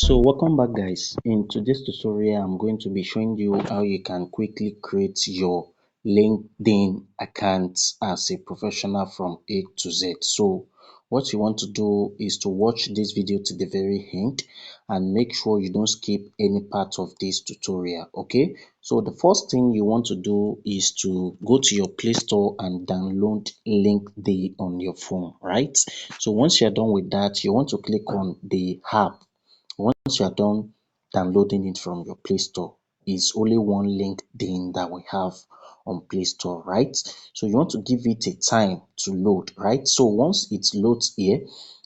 So welcome back guys. In today's tutorial I'm going to be showing you how you can quickly create your LinkedIn account as a professional from A to Z. So what you want to do is to watch this video to the very end and make sure you don't skip any part of this tutorial. Okay, so the first thing you want to do is to go to your Play Store and download LinkedIn on your phone, right? So once you're done with that, you want to click on the app. Once you are done downloading it from your Play Store, it's only one LinkedIn that we have on Play Store, right? So you want to give it a time to load, right? So once it loads here,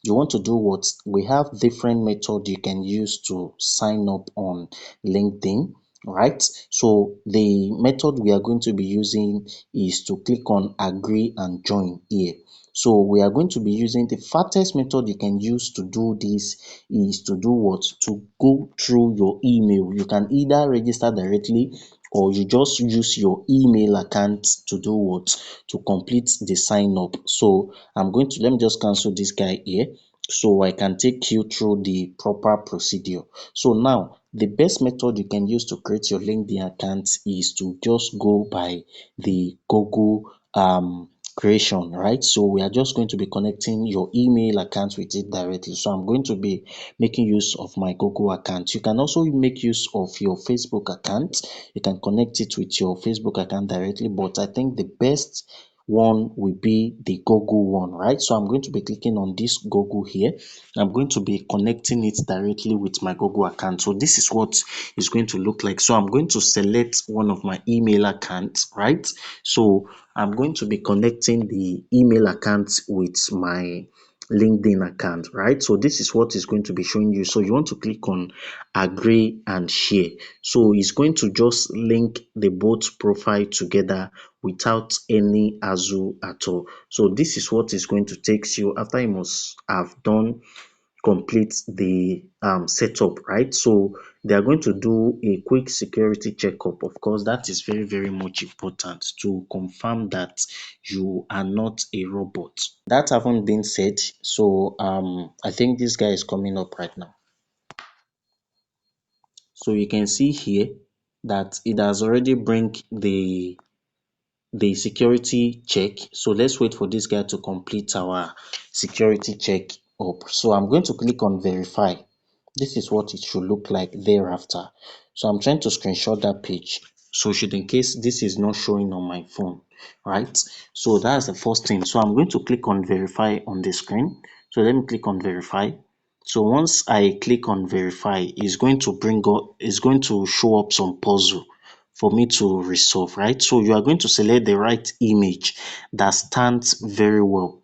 you want to do what? We have different methods you can use to sign up on LinkedIn, right? So the method we are going to be using is to click on agree and join here. So we are going to be using the fastest method you can use to do this is to do what? To go through your email. You can either register directly or you just use your email account to do what? To complete the sign up. So let me just cancel this guy here so I can take you through the proper procedure. So now the best method you can use to create your LinkedIn account is to just go by the Google creation, right? So we are just going to be connecting your email account with it directly. So I'm going to be making use of my Google account. You can also make use of your Facebook account. You can connect it with your Facebook account directly, but I think the best one will be the Google one, right? So I'm going to be clicking on this Google here. I'm going to be connecting it directly with my Google account. So this is what it's going to look like. So I'm going to select one of my email accounts, right? So I'm going to be connecting the email account with my LinkedIn account, right? So this is what is going to be showing you. So you want to click on agree and share. So it's going to just link the both profile together without any hassle at all. So this is what is going to take you after you must have done complete the setup, right? So they are going to do a quick security checkup. Of course, that is very much important to confirm that you are not a robot. That having been said, so I think this guy is coming up right now. So you can see here that it has already bring the security check. So let's wait for this guy to complete our security check up. So I'm going to click on verify. This is what it should look like thereafter. So I'm trying to screenshot that page. So should in case this is not showing on my phone, right? So that's the first thing. So I'm going to click on verify on the screen. So let me click on verify. So once I click on verify, it's going to show up some puzzle for me to resolve, right? So you are going to select the right image that stands very well.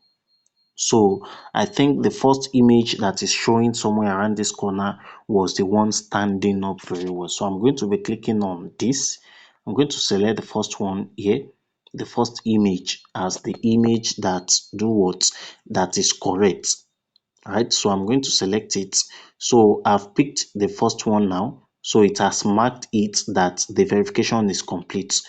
So I think the first image that is showing somewhere around this corner was the one standing up very well. So I'm going to be clicking on this. I'm going to select the first one here, the first image as the image that that is correct, right? So I'm going to select it. So I've picked the first one now. So it has marked it that the verification is complete.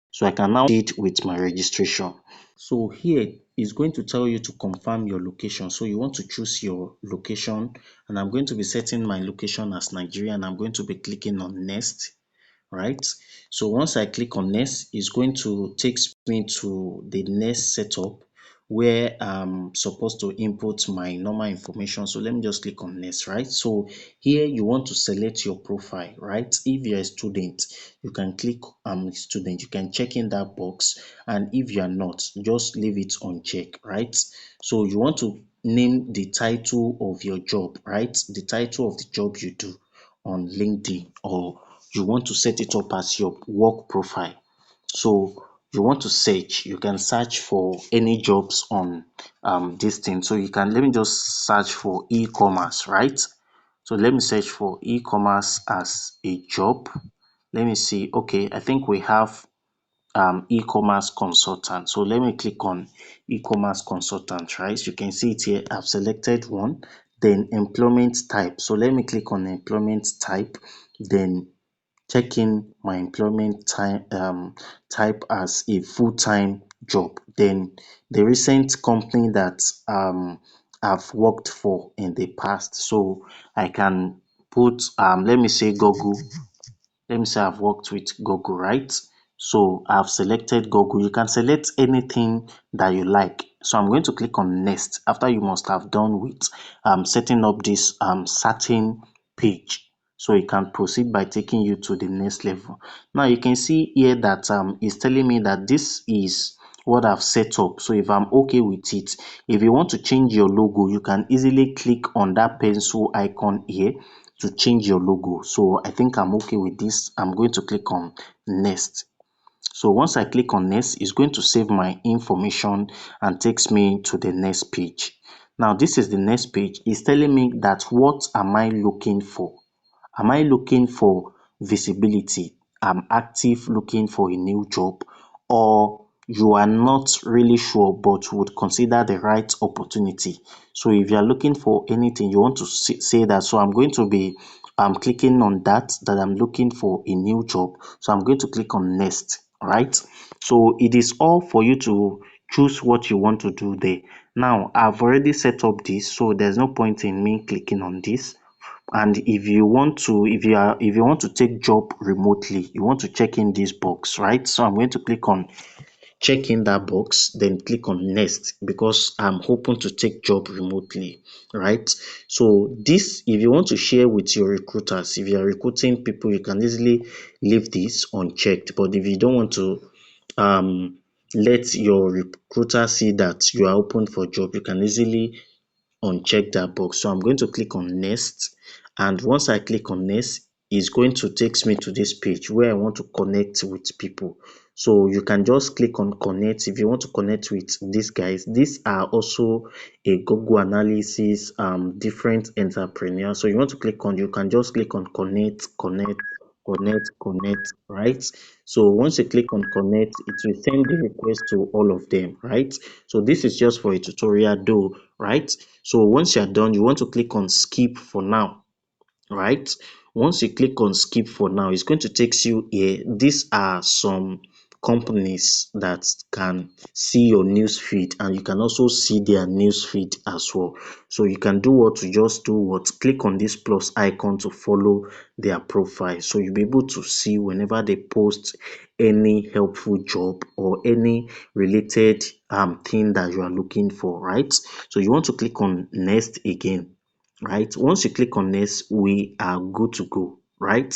So I can now proceed with my registration. So here is going to tell you to confirm your location. So you want to choose your location, and I'm going to be setting my location as Nigeria, and I'm going to be clicking on next, right? So once I click on next, it's going to take me to the next setup where I'm supposed to input my normal information. So let me just click on next, right? So here you want to select your profile, right? If you're a student, you can click student, you can check in that box, and if you are not, just leave it unchecked, right? So you want to name the title of your job, right? The title of the job you do on LinkedIn, or you want to set it up as your work profile. So you want to search, you can search for any jobs on this thing. So you can, let me just search for e-commerce, right? So let me search for e-commerce as a job. Let me see. Okay, I think we have e-commerce consultant. So let me click on e-commerce consultant, right? You can see it here. I've selected one. Then employment type. So let me click on employment type. Then check in my employment type as a full-time job. Then the recent company that I've worked for in the past. So I can put let me say Google. Let me say I've worked with Google, right? So I've selected Google. You can select anything that you like. So I'm going to click on next after you must have done with setting up this certain page. So you can proceed by taking you to the next level. Now you can see here that it's telling me that this is what I've set up. So if I'm okay with it, if you want to change your logo, you can easily click on that pencil icon here to change your logo. So I think I'm okay with this. I'm going to click on next. So once I click on next, it's going to save my information and takes me to the next page. Now this is the next page. It's telling me that what am I looking for? Am I looking for visibility? I'm active looking for a new job, or you are not really sure but would consider the right opportunity. So if you are looking for anything, you want to say that. So I'm going to be clicking on that I'm looking for a new job. So I'm going to click on next, right? So it is all for you to choose what you want to do there. Now I've already set up this, so there's no point in me clicking on this. And if you want to take job remotely, you want to check in this box, right? So I'm going to click on check in that box, then click on next, because I'm hoping to take job remotely, right? So this, if you want to share with your recruiters, if you are recruiting people, you can easily leave this unchecked. But if you don't want to let your recruiter see that you are open for job, you can easily uncheck that box. So I'm going to click on next, and once I click on next, it's going to take me to this page where I want to connect with people. So you can just click on connect if you want to connect with these guys. These are also a Google analysis different entrepreneurs. So you want to click on, you can just click on connect, right? So once you click on connect, it will send the request to all of them, right? So this is just for a tutorial though, right? So once you're done, you want to click on skip for now, right? Once you click on skip for now, it's going to take you here. These are some companies that can see your news feed, and you can also see their news feed as well. So you can do what to just do what click on this plus icon to follow their profile, so you'll be able to see whenever they post any helpful job or any related thing that you are looking for, right? So you want to click on next again, right? Once you click on next, we are good to go, right?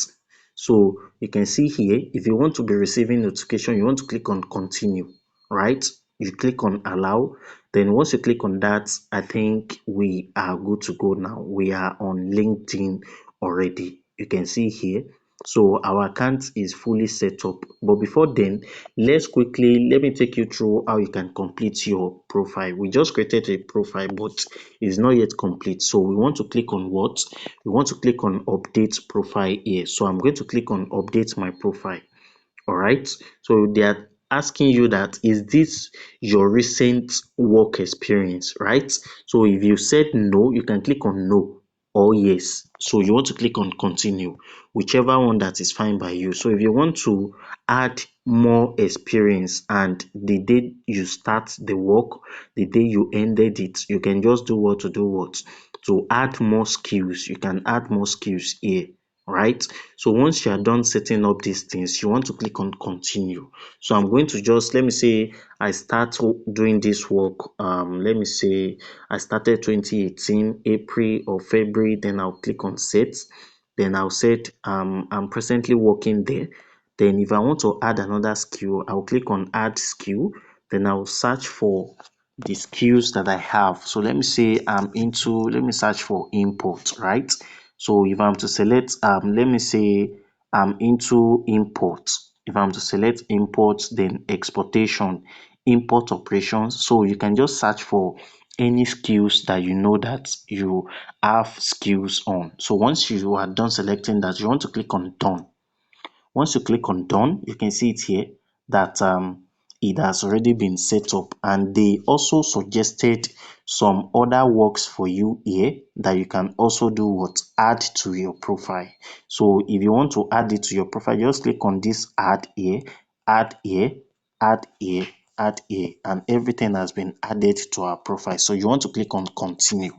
So you can see here, if you want to be receiving notification, you want to click on continue, right? You click on allow. Then once you click on that, I think we are good to go now. We are on LinkedIn already. You can see here. So our account is fully set up. But before then, let me take you through how you can complete your profile. We just created a profile, but it's not yet complete. So we want to click on what? We want to click on update profile here. So I'm going to click on update my profile. All right. So they are asking you that, is this your recent work experience, right? So if you said no, you can click on no or yes. So you want to click on continue, whichever one that is fine by you. So if you want to add more experience and the day you start the work, the day you ended it, you can just do what to add more skills. You can add more skills here, right? So once you are done setting up these things, you want to click on continue. So I'm going to just, let me say I start doing this work, let me say I started 2018 April or February. Then I'll click on set. Then I'll set I'm presently working there. Then if I want to add another skill, I'll click on add skill. Then I'll search for the skills that I have. So let me say let me search for import, right? So if I'm to select, let me say I'm into import. If I'm to select import, then exportation, import operations. So you can just search for any skills that you know that you have skills on. So once you are done selecting that, you want to click on done. Once you click on done, you can see it here that it has already been set up, and they also suggested some other works for you here that you can also do what? Add to your profile. So if you want to add it to your profile, just click on this add here, add here, add here, add here, and everything has been added to our profile. So you want to click on continue.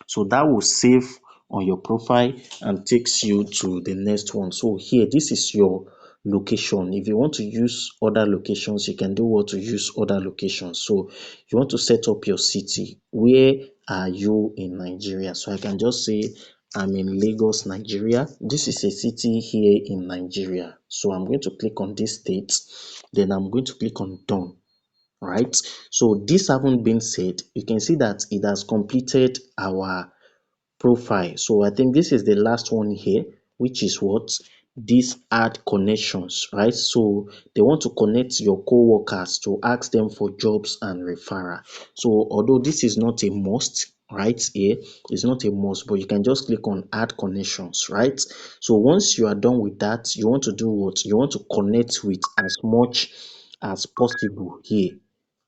So that will save on your profile and takes you to the next one. So here, this is your location. If you want to use other locations, you can do what to use other locations. So you want to set up your city. Where are you in Nigeria? So I can just say I'm in Lagos, Nigeria. This is a city here in Nigeria. So I'm going to click on this state. Then I'm going to click on done. Right. So this having been said, you can see that it has completed our profile. So I think this is the last one here, which is what? This add connections, right? So they want to connect your co-workers to ask them for jobs and referral. So although this is not a must, right here, it's not a must, but you can just click on add connections, right? So once you are done with that, you want to do what? You want to connect with as much as possible here,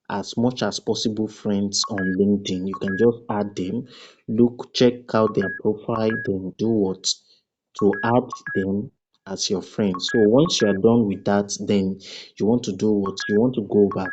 as much as possible friends on LinkedIn. You can just add them, look, check out their profile, then do what? To add them as your friend. So once you are done with that, then you want to do what? You want to go back.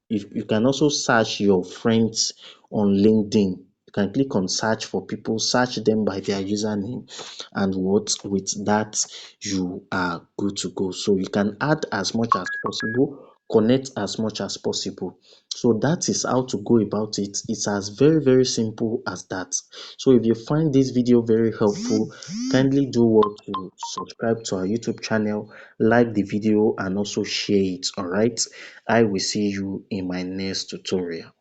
If you can also search your friends on LinkedIn. You can click on search for people, search them by their username, and what? With that, you are good to go. So you can add as much as possible, connect as much as possible. So that is how to go about it. It's as very, very simple as that. So if you find this video very helpful, kindly do what to subscribe to our YouTube channel, like the video, and also share it. All right. I will see you in my next tutorial.